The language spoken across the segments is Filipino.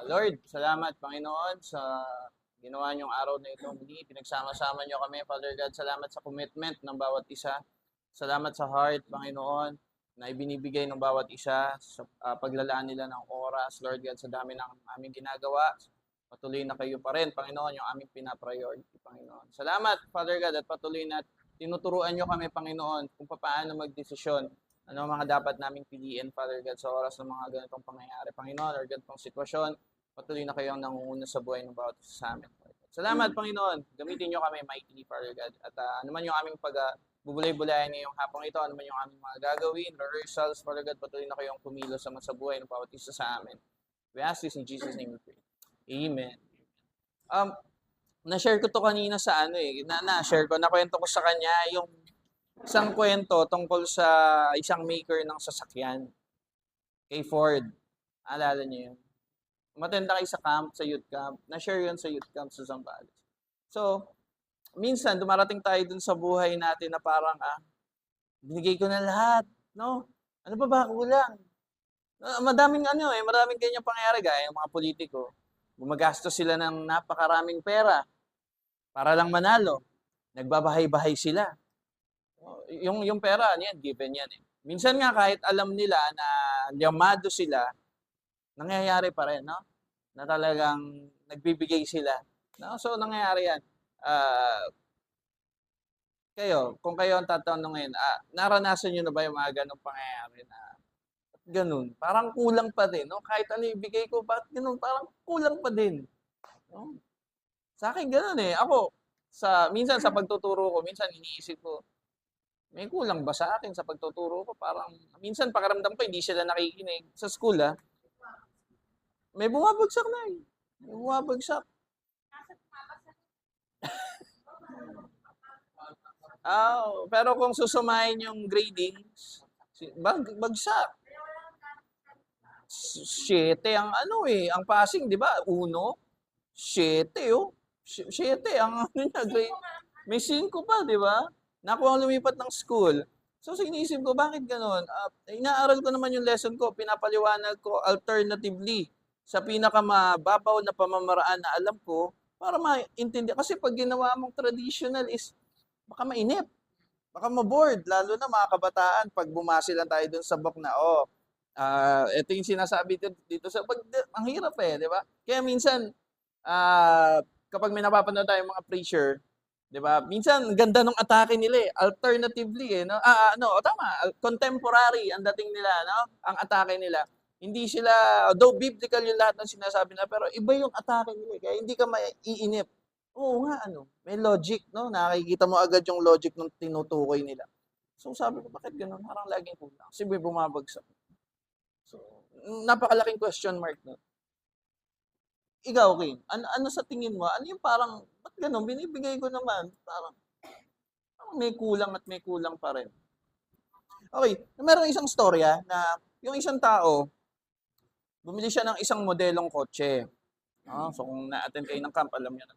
Lord, salamat Panginoon sa ginawa niyong araw na ito. Muli, pinagsama-sama niyo kami, Father God. Salamat sa commitment ng bawat isa. Salamat sa heart, Panginoon, na ibinibigay ng bawat isa sa paglalaan nila ng oras. Lord God, sa dami ng aming ginagawa, patuloy na kayo pa rin, Panginoon, yung aming pinapriority, Panginoon. Salamat, Father God, at patuloy na tinuturuan niyo kami, Panginoon, kung paano magdesisyon. Ano ang mga dapat naming piliin, Father God, sa oras ng mga ganitong pangyayari, Panginoon, or ganitong sitwasyon. Patuloy na kayo ang nangunguna sa buhay ng bawat isa sa amin. Salamat, Panginoon. Gamitin niyo kami mightily, Father God. At ano man yung aming bubulay-bulayan ngayong hapong ito, ano man yung aming mga gagawin, rehearsals, Father God, patuloy na kayong kumilos sa buhay ng bawat isa sa amin. We ask this in Jesus' name we pray. Amen. Na-share ko to kanina sa na-share ko, nakwento ko sa kanya yung isang kwento tungkol sa isang maker ng sasakyan kay Ford. Alala niyo yun? Matenda kayo sa camp, sa youth camp. Na-share yun sa youth camp sa Zambales. So, minsan, dumarating tayo dun sa buhay natin na parang, binigay ko na lahat, no? Ano ba kulang? Madaming ganyang pangyayari, gaya ng mga politiko. Gumagastos sila ng napakaraming pera para lang manalo. Nagbabahay-bahay sila. Yung pera, yan, given yan eh. Minsan nga kahit alam nila na yamado sila, nangyayari pa rin, no? Na talagang nagbibigay sila. No? So, nangyayari yan. Kung kayo ang tatanungin, naranasan nyo na ba yung mga ganong pangyayari na ganun? Parang kulang pa din, no? Kahit ano ibigay ko, bakit ganun? Parang kulang pa din. No? Sa akin ganun eh. Ako, minsan sa pagtuturo ko, minsan iniisip ko, may kulang ba sa akin sa pagtuturo ko? Parang, minsan pakiramdam ko, hindi sila nakikinig. Sa school, may bumabagsak na eh. May bumabagsak. Pero kung susumahin yung grading, bagsak. 7 ang ang passing, di ba? 1, 7 oh. 7 ang niya, grade. May 5 pa, di ba? Nakuha ang lumipat ng school. So, iniisip ko, bakit ganon? Inaaral ko naman yung lesson ko, pinapaliwanag ko alternatively sa pinakamababaw na pamamaraan na alam ko para maintindihan. Kasi pag ginawa mong traditional is baka mainip, baka ma-board, lalo na mga kabataan pag bumasi lang tayo dun sa book na, ito yung sinasabi dito sa ang hirap eh, di ba? Kaya minsan, kapag may napapanood tayong mga preacher, di ba? Minsan, ganda nung atake nila eh. Alternatively eh, no? Tama, contemporary ang dating nila, no? Ang atake nila. Hindi sila, though biblical yung lahat ng sinasabi nila, pero iba yung atake nila. Kaya hindi ka maiinip. Oo nga, may logic, no? Nakikita mo agad yung logic ng tinutukoy nila. So sabi ko, bakit ganun? Parang laging kulang. Kasi may bumabagsak. So, napakalaking question mark no. Ikaw, Kim, ano sa tingin mo? Ano yung parang, ba't ganun? Binibigay ko naman. Parang may kulang at may kulang pa rin. Okay, meron isang storya na yung isang tao, bumili siya ng isang modelong kotse. So kung na-attend kayo ng camp, alam niyo na.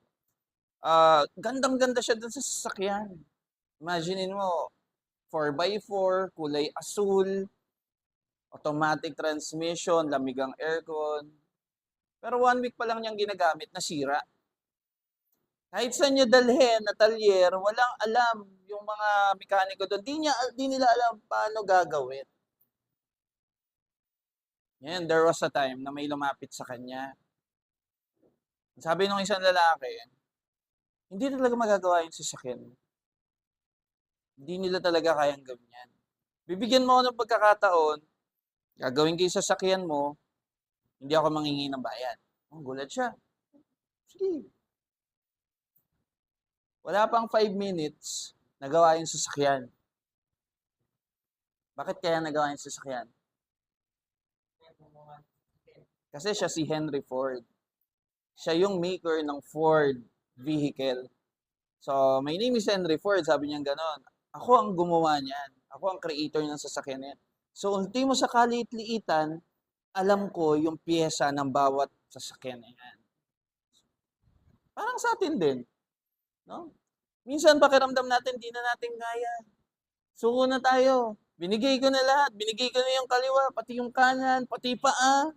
Gandang-ganda siya dun sa sasakyan. Imaginin mo, 4x4, kulay asul, automatic transmission, lamig ang aircon. Pero 1 week pa lang niyang ginagamit, nasira. Kahit saan niya dalhin na talyer, walang alam yung mga mekaniko doon. Di nila alam paano gagawin. Yan, there was a time na may lumapit sa kanya. Sabi nung isang lalaki, hindi talaga magagawa yung sasakyan. Hindi nila talaga kayang gawin yan. Bibigyan mo ako ng pagkakataon, gagawin ko yung sasakyan mo, hindi ako manghingi ng bayad. Gulat siya. Sige. Wala pang 5 minutes, nagawa yung sasakyan. Bakit kaya nagawa yung sasakyan? Kasi siya si Henry Ford. Siya yung maker ng Ford vehicle. So, my name is Henry Ford, sabi niya gano'n. Ako ang gumawa niyan. Ako ang creator ng sasakyan niyan. So, ultimo sa kaliit-liitan, alam ko yung pyesa ng bawat sasakyan na yan. Parang sa atin din. No? Minsan pakiramdam natin, di na natin kaya. Suko na tayo. Binigay ko na lahat. Binigay ko na yung kaliwa, pati yung kanan, pati paa.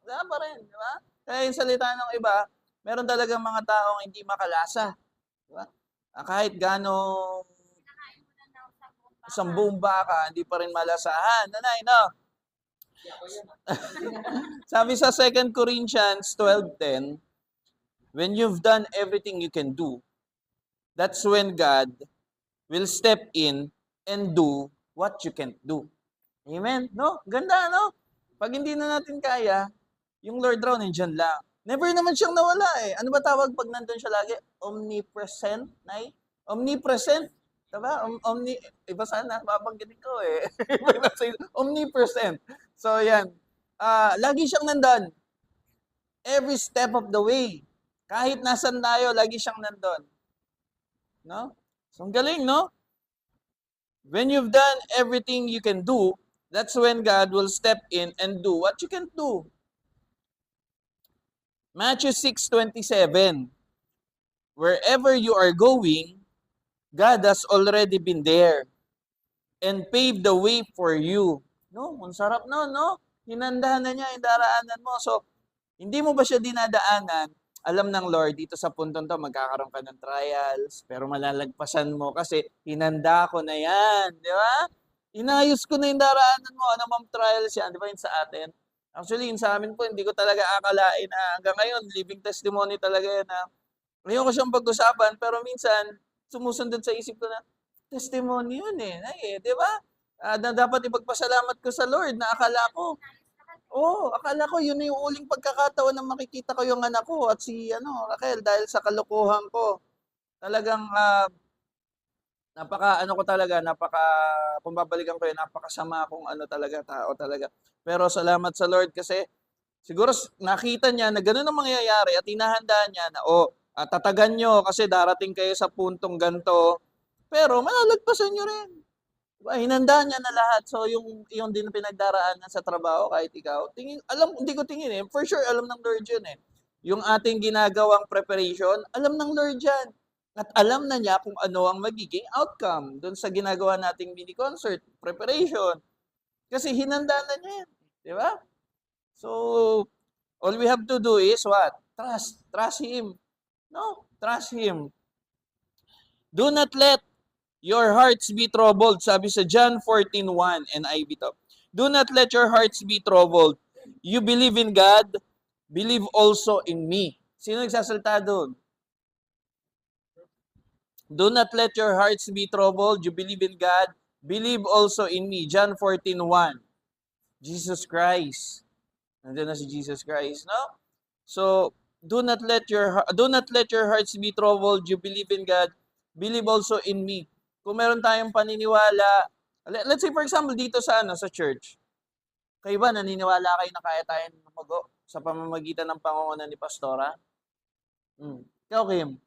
Wala pa rin. Di ba? Kaya yung salita ng iba, meron talagang mga taong hindi makalasa. Di ba? Kahit gano'ng isang buong baka, hindi pa rin malasahan. Nanay, no? Sabi sa 2 Corinthians 12:10, when you've done everything you can do, that's when God will step in and do what you can't do. Amen? No? Ganda, no? Pag hindi na natin kaya, yung Lord raw nandyan lang. Never naman siyang nawala eh. Ano ba tawag pag nandun siya lagi? Omnipresent, Nay? Omnipresent. Diba? Iba sana, babanggitin ko eh. Omnipresent. So yan. Lagi siyang nandun. Every step of the way. Kahit nasan tayo, lagi siyang nandun. No? So ang galing, no? When you've done everything you can do, that's when God will step in and do what you can't do. Matthew 6:27. Wherever you are going, God has already been there and paved the way for you. No, ang sarap no, no? Hinandahan na niya yung daraanan mo. So, hindi mo ba siya dinadaanan? Alam ng Lord, dito sa puntong to, magkakaroon ka ng trials, pero malalagpasan mo kasi hinanda ko na yan. Di ba? Inayos ko na yung daraanan mo. Ano mang trials yan? Di ba yun sa atin? Actually, yun sa amin po, hindi ko talaga akalain na hanggang ngayon, living testimony talaga yan na ayoko siyang pag-usapan, pero minsan, sumusunod sa isip ko na, testimony yun eh, di ba? Na dapat ipagpasalamat ko sa Lord na akala ko yun na yung uling pagkakataon na makikita ko yung anak ko at si Raquel dahil sa kalokohan ko. Talagang kung babalikan ko yun, napakasama akong tao talaga. Pero salamat sa Lord kasi siguro nakita niya na gano'n ang mangyayari at inahandaan niya na, tatagan nyo kasi darating kayo sa puntong ganito, pero malalagpasan nyo rin. Diba? Hinandaan niya na lahat. So, yung din pinagdaraanan sa trabaho, kahit ikaw, hindi ko tingin eh. For sure, alam ng Lord yun eh. Yung ating ginagawang preparation, alam ng Lord yan. At alam na niya kung ano ang magiging outcome doon sa ginagawa nating mini-concert, preparation. Kasi hinandaan na niya yan. Di ba? So, all we have to do is what? Trust. Trust Him. No? Trust Him. Do not let your hearts be troubled. Sabi sa John 14:1, NIV to. Do not let your hearts be troubled. You believe in God, believe also in me. Sino nagsasalita doon? Do not let your hearts be troubled. You believe in God, believe also in me. John 14:1. Jesus Christ. Nandiyan na si Jesus Christ, no? So, do not let your hearts be troubled. You believe in God, believe also in me. Kung meron tayong paniniwala, let's say for example dito sa church. Kayo ba naniniwala kayo na kaya tayong lumago sa pamamagitan ng pangunguna ni Pastora? Ikaw, Kim.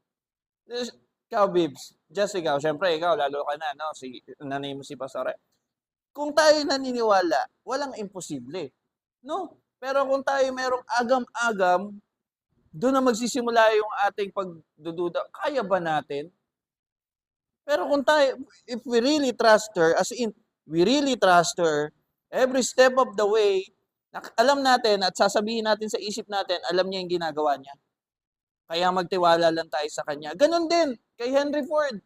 Ikaw, Bibs. Just ikaw. Siyempre, ikaw, lalo ka na, no? Si nanay mo si Pastora. Kung tayo naniniwala, walang imposible. No? Pero kung tayo merong agam-agam, doon na magsisimula yung ating pagdududa. Kaya ba natin? Pero kung tayo, if we really trust her, as in, we really trust her, every step of the way, alam natin at sasabihin natin sa isip natin, alam niya yung ginagawa niya. Kaya magtiwala lang tayo sa kanya. Ganon din kay Henry Ford.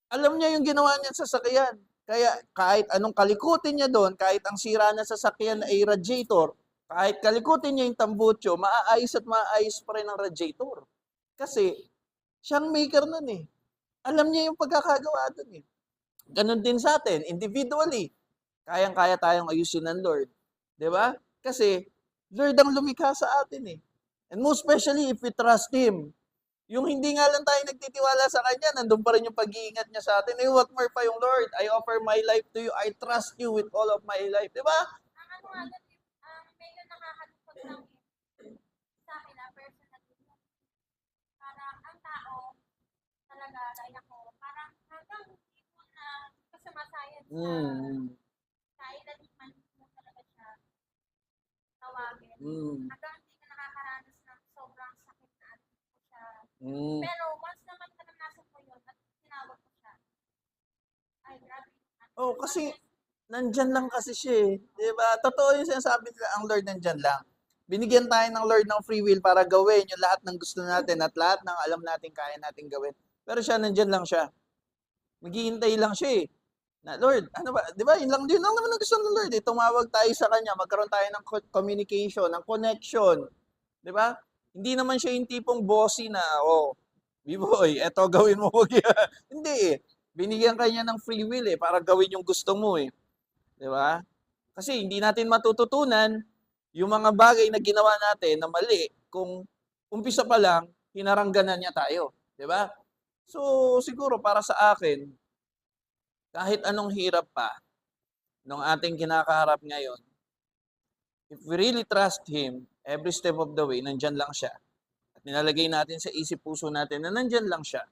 Alam niya yung ginawa niya sa sasakyan. Kaya kahit anong kalikutin niya doon, kahit ang sira na sasakyan ay radiator, kahit kalikutin niya yung tambutso, maayos pa rin ang radiator. Kasi siyang maker nun eh. Alam niya yung pagkakagawa doon eh. Ganon din sa atin, individually. Kayang-kaya tayong ayusin ng Lord. Diba? Kasi Lord ang lumikha sa atin eh. And most especially if we trust Him. Yung hindi nga lang tayo nagtitiwala sa Kanya, nandun pa rin yung pag-iingat niya sa atin. What more pa yung Lord? I offer my life to you. I trust you with all of my life. Diba? Medyo nakakalungkot lang sa akin na personally. Parang ang tao, talaga, gaya ko, parang hanggang hindi mo na kasamasayan sa ilaliman mo talaga siya tawagin. Hanggang hindi ka nakakaranas ng sobrang sakit na atin ko siya. Pero once naman ka nasa mo yun at tinawag ko siya, ay grabe. Kasi nandyan lang kasi siya eh. Diba? Totoo yung sinasabi nila, ang Lord nandyan lang. Binigyan tayo ng Lord ng free will para gawin yung lahat ng gusto natin at lahat ng alam natin kaya natin gawin. Pero siya, nandyan lang siya. Maghihintay lang siya eh. Na, Lord, ano ba? Di ba? Yun lang naman ang gusto ng Lord eh. Tumawag tayo sa Kanya, magkaroon tayo ng communication, ng connection. Di ba? Hindi naman siya yung tipong bossy na, oh, B-boy, eto gawin mo. Hindi eh. Binigyan kanya ng free will eh, para gawin yung gusto mo eh. Di ba? Kasi hindi natin matututunan yung mga bagay na ginawa natin na mali kung umpisa pa lang, hinarangganan niya tayo. Di ba? So, siguro para sa akin, kahit anong hirap pa nung ating kinakaharap ngayon, if we really trust Him, every step of the way, nandyan lang siya. At nilalagay natin sa isip puso natin na nandyan lang siya,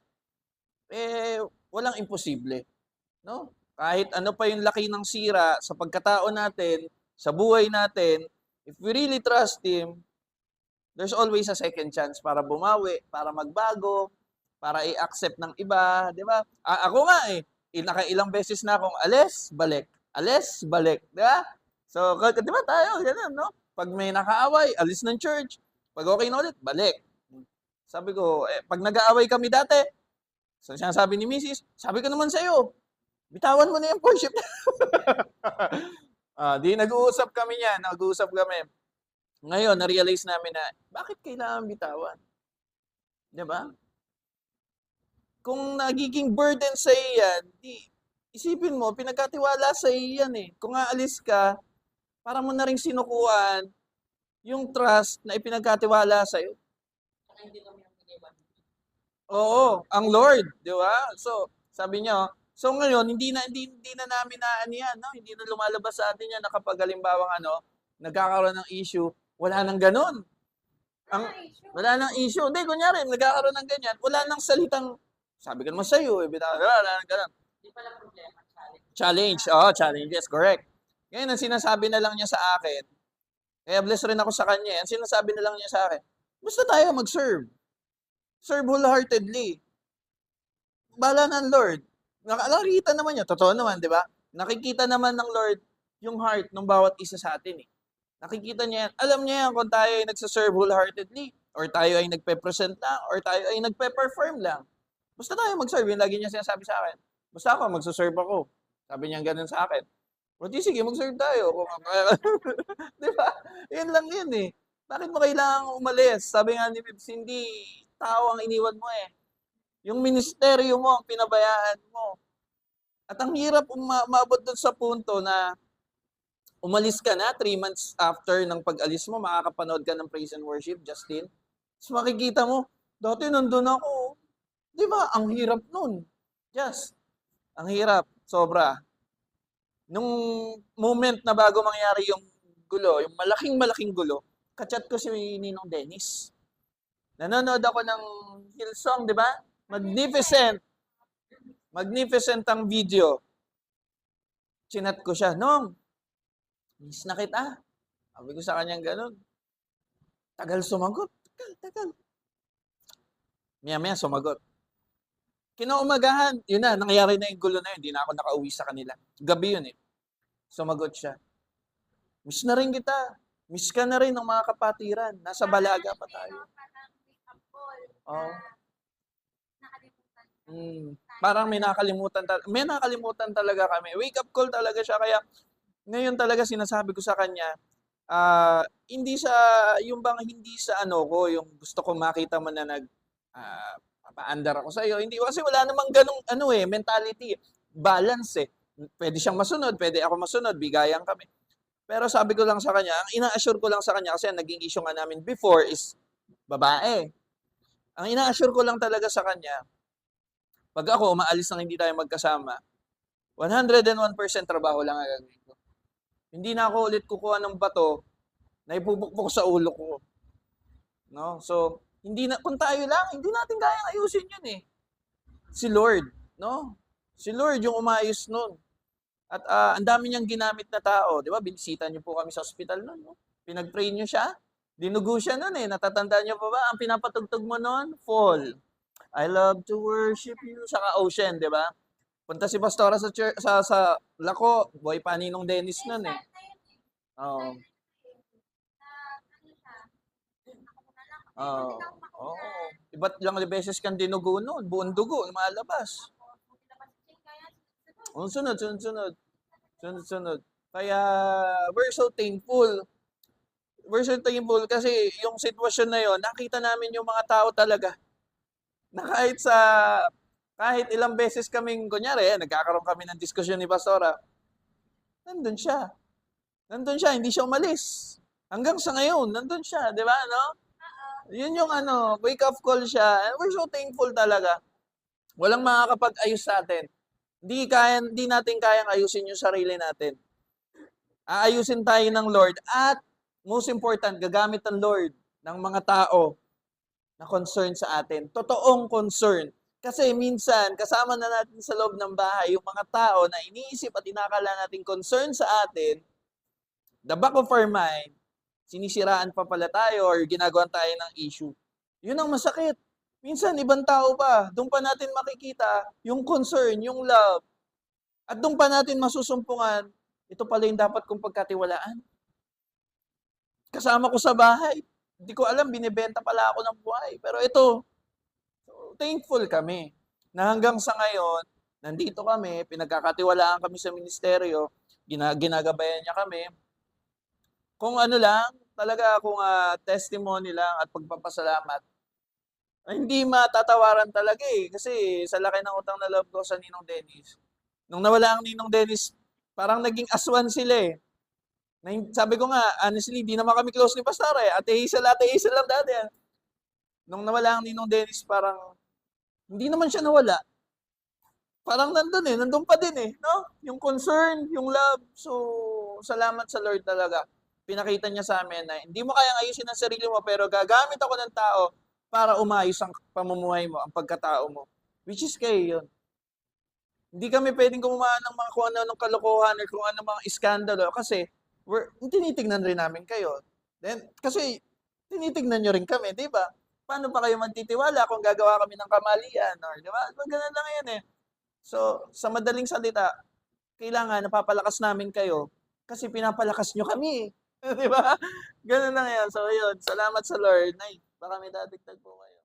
eh, walang imposible. No? Kahit ano pa yung laki ng sira sa pagkatao natin, sa buhay natin, if we really trust Him, there's always a second chance para bumawi, para magbago, para i-accept ng iba, di ba? Ako nga nakailang beses na akong alis, balik, di ba? So, di ba tayo, ganun, no? Pag may nakaaway, alis ng church. Pag okay na ulit, balik. Sabi ko, pag nag-aaway kami dati, so sinasabi ni Mrs., sabi ko naman sa'yo, bitawan mo na yung worship. Di nag-uusap kami niyan, Ngayon, na-realize namin na, bakit kailangan bitawan? Di ba? Kung nagiging burden sa iyan, isipin mo, pinagkatiwala sa iyan eh. Kung aalis ka, para mo na rin sinukuan yung trust na ipinagkatiwala sa iyo. Oo, ang Lord, di ba? So, sabi niya, so ngayon, hindi na namin yan, no? Hindi na lumalabas sa atin yan na kapag halimbawang nagkakaroon ng issue, wala nang ganun. Wala nang issue. Hindi, kunyari, nagkakaroon ng ganyan, wala nang salitang, sabi ko naman sa'yo, wala nang ganun. Hindi pala problema, Challenge. Oo, challenges, correct. Ngayon, ang sinasabi na lang niya sa akin, kaya bless rin ako sa kanya, ang sinasabi na lang niya sa akin, basta tayo mag-serve. Serve wholeheartedly. Bahala ng Lord. Nakikita naman niya, totoo naman, di ba? Nakikita naman ng Lord yung heart ng bawat isa sa atin eh. Nakikita niya yan. Alam niya yan kung tayo ay nagsaserve wholeheartedly, or tayo ay nagpe-present lang, or tayo ay nagpe-perform lang. Basta tayo mag-serve. Yung lagi niya sinasabi sa akin. Basta ako, magsaserve ako. Sabi niya ganun sa akin. O di sige, mag-serve tayo. Di ba? Yan lang yun eh. Bakit mo kailangang umalis? Sabi nga ni Bibs, hindi tao ang iniwan mo eh. Yung ministeryo mo, ang pinabayaan mo. At ang hirap umabot doon sa punto na umalis ka na 3 months after ng pag-alis mo, makakapanood ka ng praise and worship, Justin. Tapos makikita mo, dati nandun ako. Di ba? Ang hirap nun. Yes. Ang hirap. Sobra. Nung moment na bago mangyari yung gulo, yung malaking gulo, kachat ko si Ninong Dennis. Nanonood ako ng Hillsong, di ba? Magnificent. Magnificent ang video. Chinat ko siya, Nong, miss na kita. Sabi ko sa kanyang ganun. Tagal sumagot. Tagal. Maya sumagot. Kinaumagahan, yun na, nangyari na yung gulo na yun. Hindi na ako nakauwi sa kanila. Gabi yun eh. Sumagot siya. Miss na rin kita. Miss ka na rin ng mga kapatiran. Nasa Balaga pa tayo. Oh. Parang may nakalimutan talaga kami. Wake up call talaga siya. Kaya ngayon talaga sinasabi ko sa kanya, hindi sa yung gusto ko makita mo na papaandar ako sa iyo. Hindi kasi wala namang ganung mentality. Balance eh. Pwede siyang masunod, pwede ako masunod, bigayan kami. Pero sabi ko lang sa kanya, ang ina-assure ko lang sa kanya kasi ang naging issue nga namin before is babae. Ang ina-assure ko lang talaga sa kanya, pag ako umaalis nang hindi tayo magkasama, 101% trabaho lang ang gagawin ko. Hindi na ako ulit kukuha ng bato na ipupukpok sa ulo ko. No? So, kung tayo lang, hindi natin kayang ayusin yun eh. Si Lord, no? Si Lord yung umayos nun. At ang dami niyang ginamit na tao. Di ba? Binisita niyo po kami sa ospital nun. No? Pinag-pray niyo siya. Dinugo siya nun eh. Natatandaan niyo pa ba? Ang pinapatugtog mo nun? Fall. I love to worship you. Saka Ocean, di ba? Punta si Pastora sa church, sa Lako. Boy pa Ninong Dennis nun eh. Oo. Oo. Hindi na ako Oo. makunan. Iba't ilang beses kang dinugo nun. Buong dugo, lumalabas. Buti naman si Ching, kaya sunod-sunod. Oh, sunod, sunod, sunod. Sunod, sunod. Kaya, we're so thankful. We're so thankful kasi yung sitwasyon na yon, nakita namin yung mga tao talaga. Na kahit ilang beses kaming, kunyari, nagkakaroon kami ng diskusyon ni Pastora, nandun siya. Nandun siya, hindi siya umalis. Hanggang sa ngayon, nandun siya, di ba, no? Yun yung wake up call siya. And we're so thankful talaga. Walang makakapag-ayos sa atin. Hindi natin kayang ayusin yung sarili natin. Aayusin tayo ng Lord at most important, gagamit ng Lord ng mga tao na concern sa atin. Totoong concern. Kasi minsan, kasama na natin sa loob ng bahay yung mga tao na iniisip at inakala natin concern sa atin, the back of our mind, sinisiraan pa pala tayo or ginagawan tayo ng issue. Yun ang masakit. Minsan, ibang tao pa, doon pa natin makikita yung concern, yung love. At doon pa natin masusumpungan, ito pala yung dapat kong pagkatiwalaan. Kasama ko sa bahay. Hindi ko alam, binibenta pala ako ng buhay. Pero ito, thankful kami na hanggang sa ngayon, nandito kami, pinagkakatiwalaan kami sa ministeryo, ginagabayan niya kami. Kung ano lang, talaga kung testimony lang at pagpapasalamat, hindi matatawaran talaga eh. Kasi sa laki ng utang na loob ko sa Ninong Dennis. Nung nawala ang Ninong Dennis, parang naging aswan sila eh. Sabi ko nga, honestly, di naman kami close ni Pastor eh. Ate Hazel lang dati. Nung nawala ang Ninong Dennis, parang hindi naman siya nawala. Parang nandun pa din eh, no? Yung concern, yung love. So, salamat sa Lord talaga. Pinakita niya sa amin na hindi mo kayang ayusin ang sarili mo, pero gagamit ako ng tao para umayos ang pamumuhay mo, ang pagkatao mo. Which is kayo yun. Hindi kami pwedeng gumawa ng mga kung ano kalokohan or kung ano mga iskandalo kasi tinitignan rin namin kayo. Then, kasi tinitignan nyo rin kami, di ba? Paano pa kayo magtitiwala kung gagawa kami ng kamalian? Or, di ba? Ganun lang yan eh. So, sa madaling salita, kailangan napapalakas namin kayo kasi pinapalakas nyo kami. Di ba? Ganun lang yan. So, yun. Salamat sa Lord. Nay, baka may dadagdag po kayo.